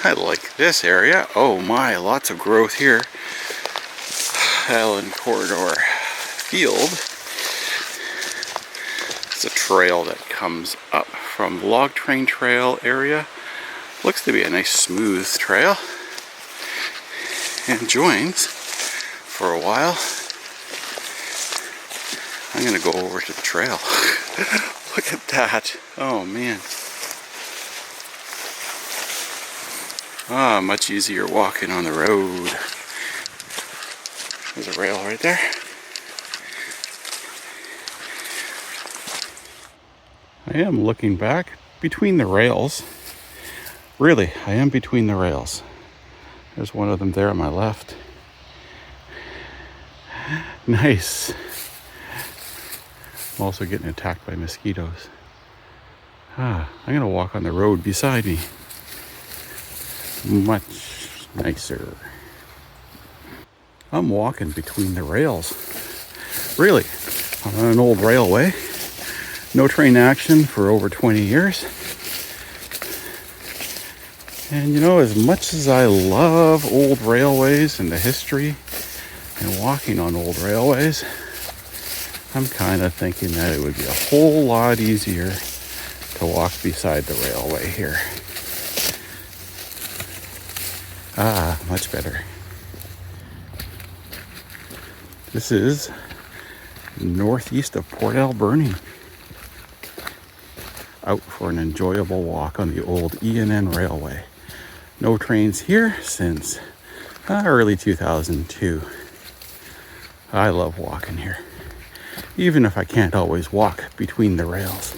I like this area. Oh my, lots of growth here. Island Corridor Field. It's a trail that comes up from Log Train Trail area. Looks to be a nice smooth trail. And joins for a while. I'm going to go over to the trail. Look at that. Oh man. Ah, much easier walking on the road. There's a rail right there. I am looking back between the rails. Really, I am between the rails. There's one of them there on my left. Nice. I'm also getting attacked by mosquitoes. I'm gonna walk on the road beside me. Much nicer. I'm walking between the rails. Really, I'm on an old railway. No train action for over 20 years. And you know, as much as I love old railways and the history and walking on old railways, I'm kind of thinking that it would be a whole lot easier to walk beside the railway here. Much better. This is northeast of Port Alberni. Out for an enjoyable walk on the old E&N Railway. No trains here since early 2002. I love walking here, even if I can't always walk between the rails.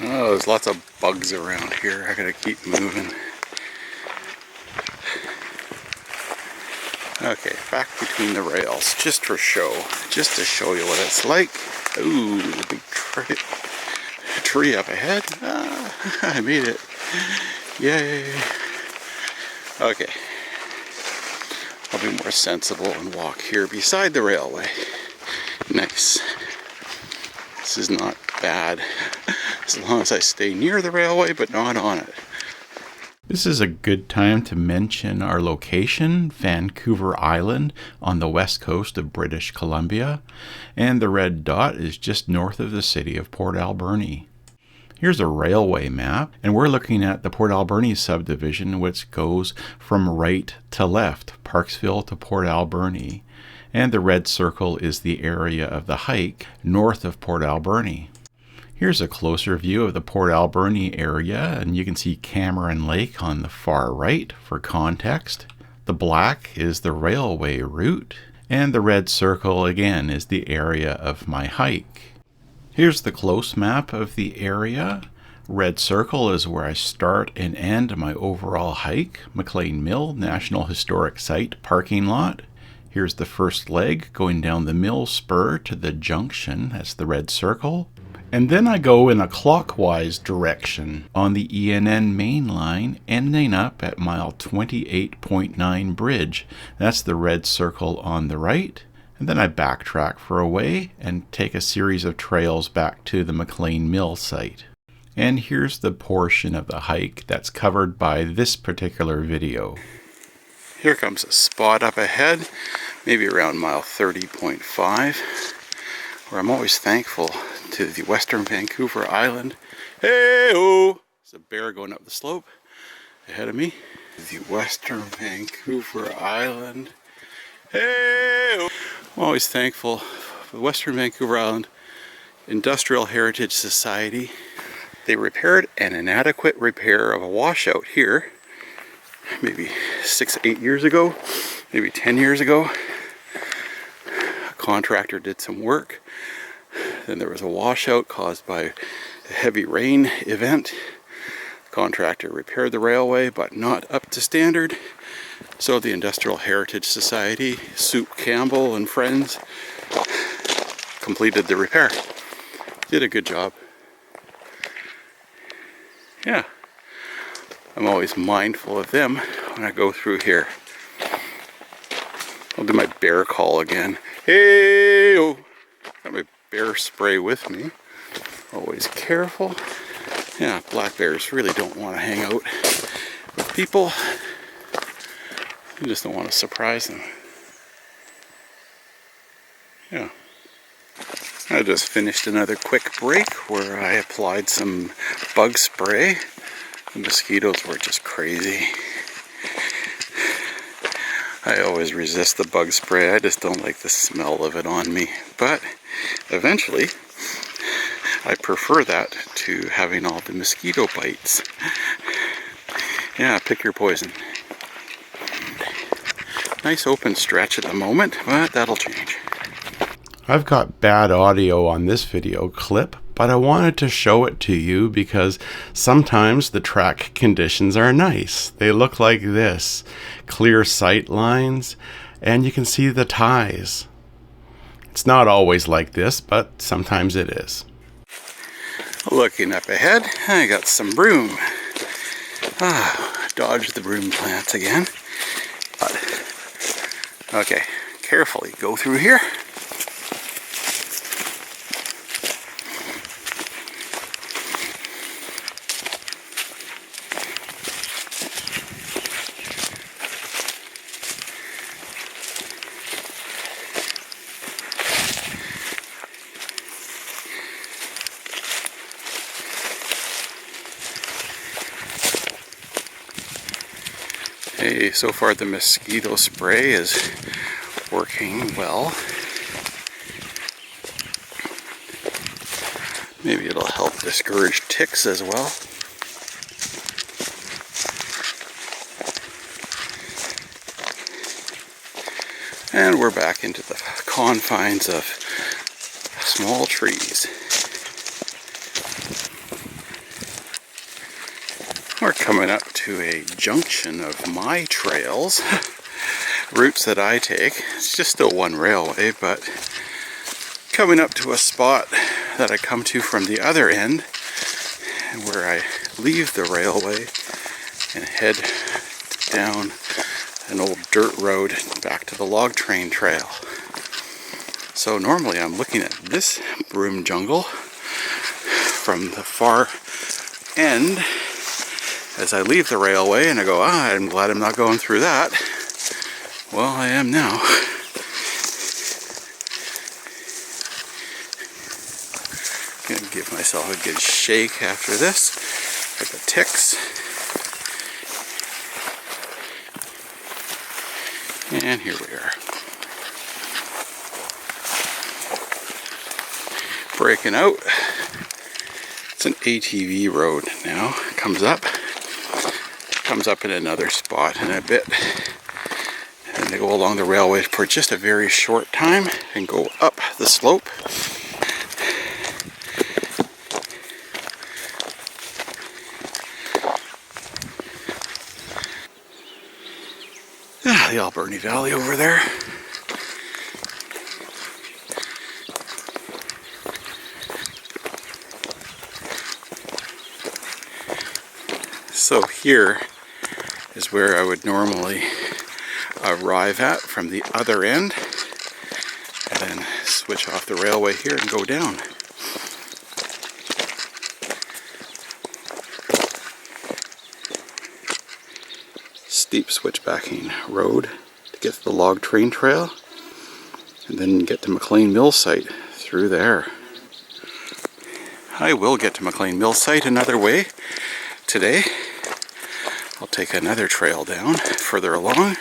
Oh, there's lots of bugs around here. I gotta keep moving. Okay, back between the rails, just for show. Just to show you what it's like. Ooh, the big tree up ahead. I made it. Yay. Okay. I'll be more sensible and walk here beside the railway. Nice. This is not bad. As long as I stay near the railway, but not on it. This is a good time to mention our location, Vancouver Island, on the west coast of British Columbia, and the red dot is just north of the city of Port Alberni. Here's a railway map, and we're looking at the Port Alberni Subdivision, which goes from right to left, Parksville to Port Alberni, and the red circle is the area of the hike north of Port Alberni. Here's a closer view of the Port Alberni area, and you can see Cameron Lake on the far right for context. The black is the railway route, and the red circle again is the area of my hike. Here's the close map of the area. Red circle is where I start and end my overall hike. McLean Mill, National Historic Site parking lot. Here's the first leg going down the mill spur to the junction. That's the red circle. And then I go in a clockwise direction on the E&N mainline, ending up at mile 28.9 bridge. That's the red circle on the right. And then I backtrack for a way and take a series of trails back to the McLean Mill site. And here's the portion of the hike that's covered by this particular video. Here comes a spot up ahead, maybe around mile 30.5, where I'm always thankful to the Western Vancouver Island. Hey-oh! There's a bear going up the slope ahead of me. The Western Vancouver Island. Hey-oh! I'm always thankful for the Western Vancouver Island Industrial Heritage Society. They repaired an inadequate repair of a washout here, maybe 6-8 years ago, maybe 10 years ago. A contractor did some work. Then there was a washout caused by a heavy rain event. The contractor repaired the railway, but not up to standard. So the Industrial Heritage Society, Soup Campbell and friends, completed the repair. Did a good job. Yeah. I'm always mindful of them when I go through here. I'll do my bear call again. Hey-oh! Got my bear spray with me. Always careful. Yeah, black bears really don't want to hang out with people. You just don't want to surprise them. Yeah. I just finished another quick break where I applied some bug spray. The mosquitoes were just crazy. I always resist the bug spray. I just don't like the smell of it on me. But eventually, I prefer that to having all the mosquito bites. Yeah, pick your poison. Nice open stretch at the moment, but that'll change. I've got bad audio on this video clip, but I wanted to show it to you because sometimes the track conditions are nice. They look like this, clear sight lines, and you can see the ties. It's not always like this, but sometimes it is. Looking up ahead, I got some broom. Dodge the broom plants again. But, okay, carefully go through here. Hey, so far the mosquito spray is working well. Maybe it'll help discourage ticks as well. And we're back into the confines of small trees. We're coming up to a junction of my trails, routes that I take. It's just still one railway, but coming up to a spot that I come to from the other end, where I leave the railway and head down an old dirt road back to the log train trail. So normally I'm looking at this broom jungle from the far end as I leave the railway, and I go, I'm glad I'm not going through that. Well, I am now. Gonna give myself a good shake after this for the ticks. And here we are. Breaking out. It's an ATV road now. Comes up in another spot in a bit. And they go along the railway for just a very short time and go up the slope. The Alberni Valley over there. So here is where I would normally arrive at from the other end, and then switch off the railway here and go down. Steep switchbacking road to get to the log train trail, and then get to McLean Mill site through there. I will get to McLean Mill site another way today. I'll take another trail down further along,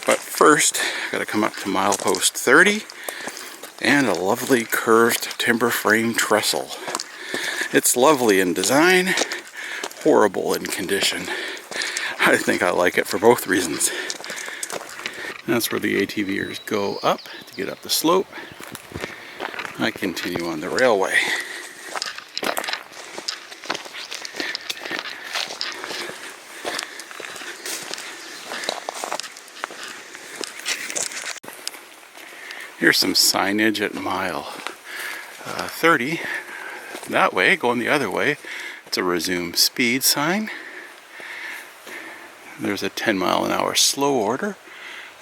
but first I've got to come up to milepost 30 and a lovely curved timber frame trestle. It's lovely in design, horrible in condition. I think I like it for both reasons. That's where the ATVers go up to get up the slope. I continue on the railway. Here's some signage at mile 30. That way, going the other way, it's a resume speed sign. There's a 10-mile-an-hour slow order.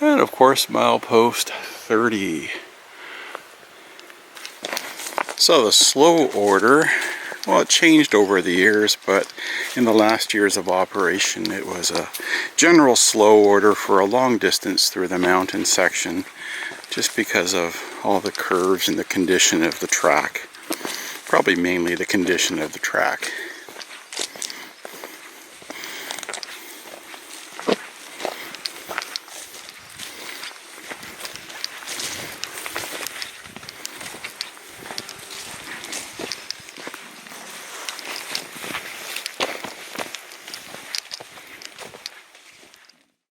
And of course, milepost 30. So the slow order Well, it changed over the years, but in the last years of operation, it was a general slow order for a long distance through the mountain section, just because of all the curves and the condition of the track. Probably mainly the condition of the track.